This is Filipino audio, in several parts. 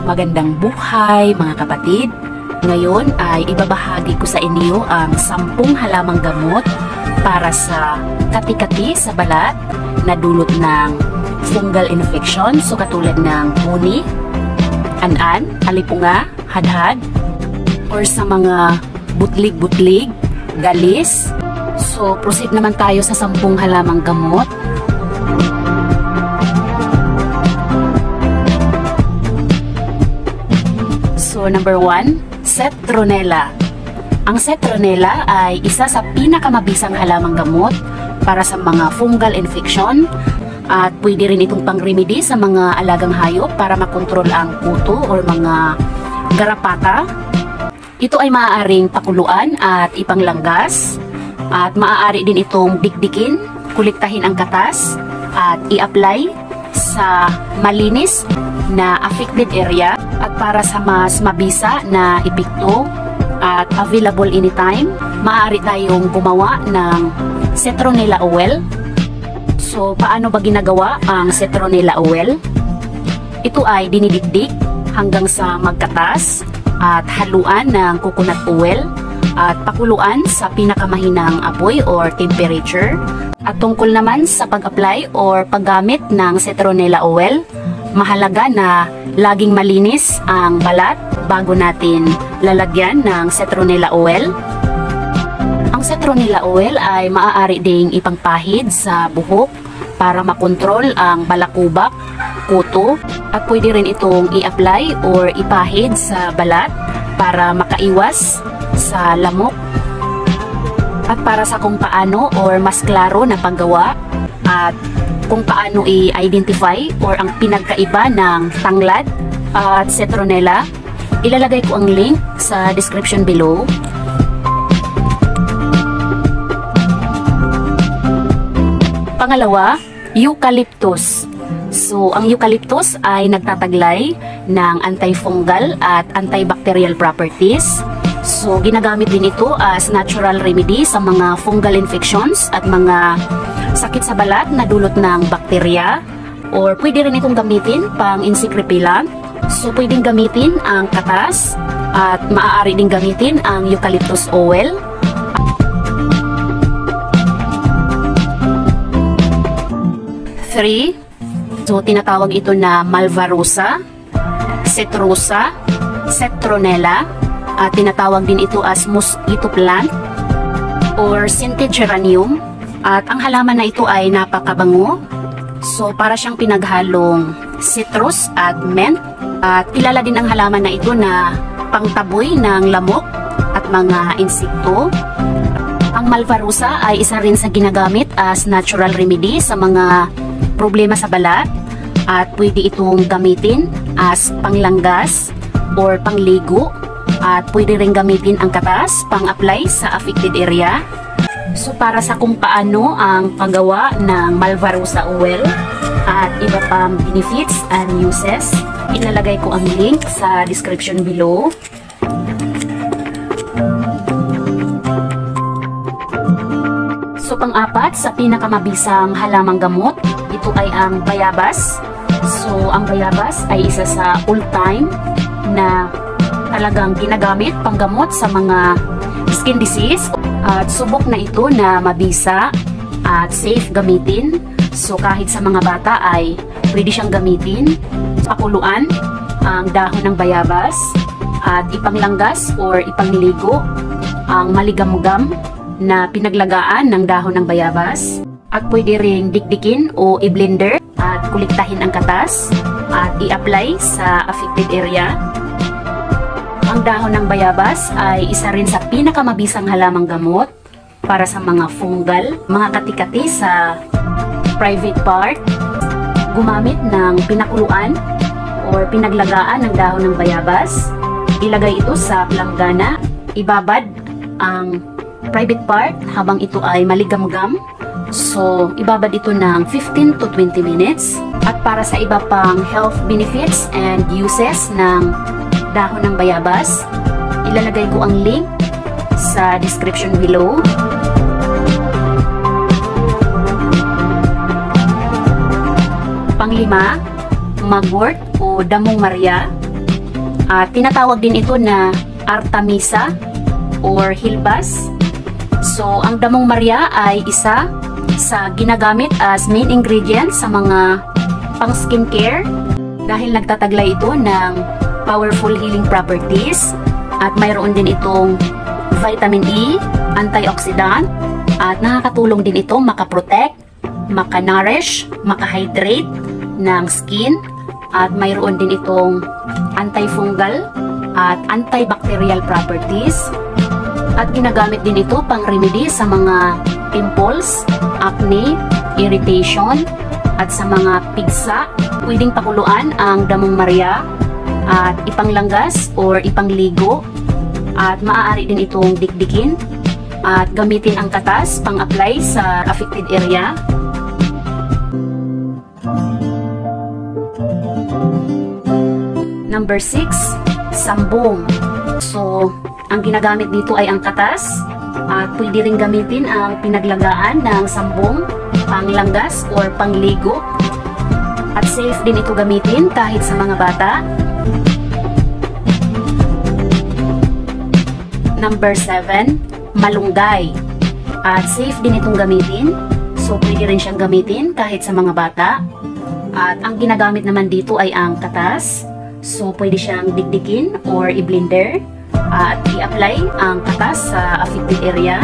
Magandang buhay mga kapatid! Ngayon ay ibabahagi ko sa inyo ang 10 halamang gamot para sa kati-kati sa balat na dulot ng fungal infection. So katulad ng muni, an-an, alipunga, hadhad, or sa mga butlig-butlig, galis. So proceed naman tayo sa 10 halamang gamot. So number 1, Citronella. Ang citronella ay isa sa pinakamabisang halamang gamot para sa mga fungal infection at pwede rin itong pang-remedy sa mga alagang hayop para makontrol ang kuto or mga garapata. Ito ay maaaring pakuluan at ipanglanggas at maaari din itong dikdikin, kuliktahin ang katas at i-apply sa malinis na affected area. At para sa mas mabisa na epekto at available anytime, maaari tayong gumawa ng citronella oil. So, paano ba ginagawa ang citronella oil? Ito ay dinidikdik hanggang sa magkatas at haluan ng coconut oil at pakuluan sa pinakamahinang apoy or temperature. At tungkol naman sa pag-apply or paggamit ng citronella oil, mahalaga na laging malinis ang balat bago natin lalagyan ng citronella oil. Ang citronella oil ay maaari ding ipangpahid sa buhok para makontrol ang balakubak, kuto, at pwede rin itong i-apply or ipahid sa balat para makaiwas sa lamok. At para sa kung paano or mas klaro na paggawa at kung paano i-identify or ang pinagkaiba ng tanglad at citronella, ilalagay ko ang link sa description below. Pangalawa, eucalyptus. So, ang eucalyptus ay nagtataglay ng antifungal at antibacterial properties. So, ginagamit din ito as natural remedy sa mga fungal infections at mga sakit sa balat na dulot ng bakterya, or pwede rin itong gamitin pang insect repellent. So pwedeng gamitin ang katas at maaari din gamitin ang eucalyptus oil. Three, so tinatawag ito na malvarosa, citrusa, citronella, at tinatawag din ito as mosquito plant or scented geranium. At ang halaman na ito ay napakabango. So, para siyang pinaghalong citrus at mint. At kilala din ang halaman na ito na pangtaboy ng lamok at mga insekto. Ang malvarosa ay isa rin sa ginagamit as natural remedy sa mga problema sa balat. At pwede itong gamitin as panglanggas or pangligo. At pwede rin gamitin ang katas pang-apply sa affected area. So para sa kung paano ang paggawa ng malvarosa oil at iba pang benefits and uses, ilalagay ko ang link sa description below. So pang-apat sa pinakamabisang halamang gamot, ito ay ang bayabas. So ang bayabas ay isa sa all-time na talagang ginagamit panggamot sa mga skin disease. At subok na ito na mabisa at safe gamitin. So kahit sa mga bata ay pwede siyang gamitin. Pakuluan ang dahon ng bayabas at ipanglanggas or ipangligo ang maligamgam na pinaglagaan ng dahon ng bayabas. At pwede ring dikdikin o i-blender at kuliktahin ang katas at i-apply sa affected area. Ang dahon ng bayabas ay isa rin sa pinakamabisang halamang gamot para sa mga fungal, mga kati-kati sa private part. Gumamit ng pinakuluan or pinaglagaan ng dahon ng bayabas. Ilagay ito sa planggana. Ibabad ang private part habang ito ay maligamgam. So, ibabad ito ng 15 to 20 minutes. At para sa iba pang health benefits and uses ng dahon ng bayabas, ilalagay ko ang link sa description below. Panglima, mugwort o damong Maria. At tinatawag din ito na Artemisa or Hilbas. So, ang damong Maria ay isa sa ginagamit as main ingredient sa mga pang skincare dahil nagtataglay ito ng powerful healing properties at mayroon din itong vitamin E, antioxidant at nakakatulong din ito makaprotect, makanourish, makahydrate ng skin at mayroon din itong antifungal at antibacterial properties at ginagamit din ito pang remedy sa mga pimples, acne, irritation at sa mga pigsa. Pwedeng pakuluan ang damong Maria at ipanglanggas or ipangligo at maaari din itong dikdikin at gamitin ang katas pang-apply sa affected area. Number 6, sambong. So, ang ginagamit dito ay ang katas at pwede rin gamitin ang pinaglagaan ng sambong, panglanggas or pangligo. At safe din ito gamitin kahit sa mga bata. Number 7, malunggay. At safe din itong gamitin. So, pwede rin siyang gamitin kahit sa mga bata. At ang ginagamit naman dito ay ang katas. So, pwede siyang dikdikin or i-blender at i-apply ang katas sa affected area.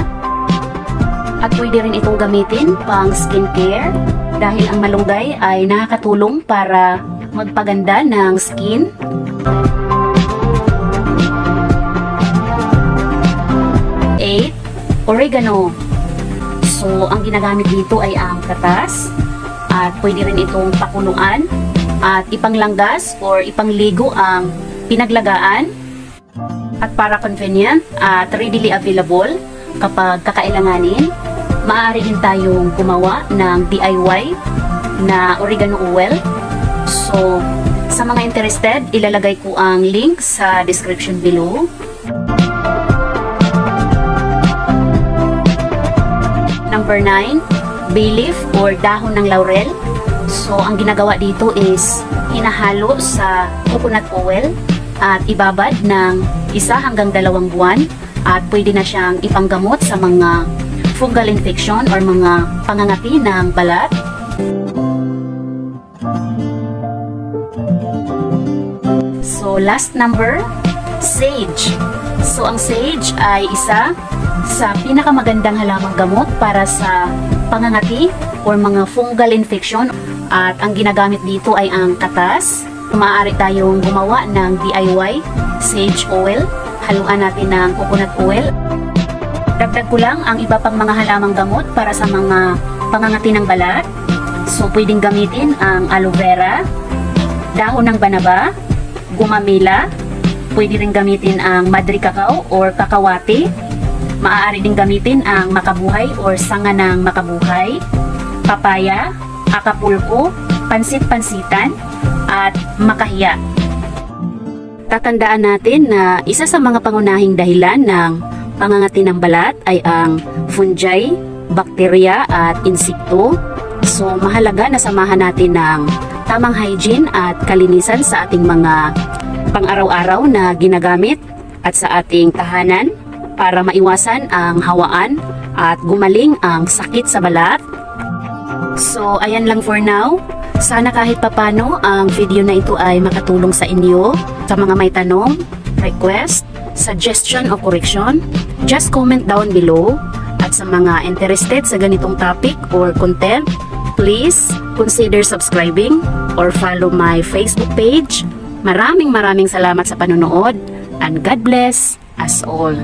At pwede rin itong gamitin pang skincare dahil ang malunggay ay nakakatulong para magpaganda ng skin. Oregano. So, ang ginagamit dito ay ang katas at pwede rin itong pakuluan at ipanglanggas or ipangligo ang pinaglagaan at para convenient at readily available kapag kakailanganin, maaari din tayong gumawa ng DIY na oregano oil. So, sa mga interested, ilalagay ko ang link sa description below. Number 9, bay leaf or dahon ng laurel. So, ang ginagawa dito is hinahalo sa coconut oil at ibabad ng 1 hanggang 2 buwan at pwede na siyang ipanggamot sa mga fungal infection or mga pangangati ng balat. So, last number, sage. So, ang sage ay isa sa pinakamagandang halamang gamot para sa pangangati or mga fungal infection at ang ginagamit dito ay ang katas. Maaari tayong gumawa ng DIY sage oil. Haluan natin ng coconut oil. Dagdag ko lang ang iba pang mga halamang gamot para sa mga pangangati ng balat. So, pwedeng gamitin ang aloe vera, dahon ng banaba, gumamela, pwede rin gamitin ang madri cacao or kakawati. Maaari din gamitin ang makabuhay or sanga ng makabuhay, papaya, akapulko, pansit-pansitan, at makahiya. Tatandaan natin na isa sa mga pangunahing dahilan ng pangangati ng balat ay ang fungi, bakterya at insekto. So, mahalaga na samahan natin ng tamang hygiene at kalinisan sa ating mga pang-araw-araw na ginagamit at sa ating tahanan para maiwasan ang hawaan at gumaling ang sakit sa balat. So, ayan lang for now. Sana kahit papano ang video na ito ay makatulong sa inyo. Sa mga may tanong, request, suggestion o correction, just comment down below. At sa mga interested sa ganitong topic or content, please consider subscribing or follow my Facebook page. Maraming salamat sa panonood and God bless us all.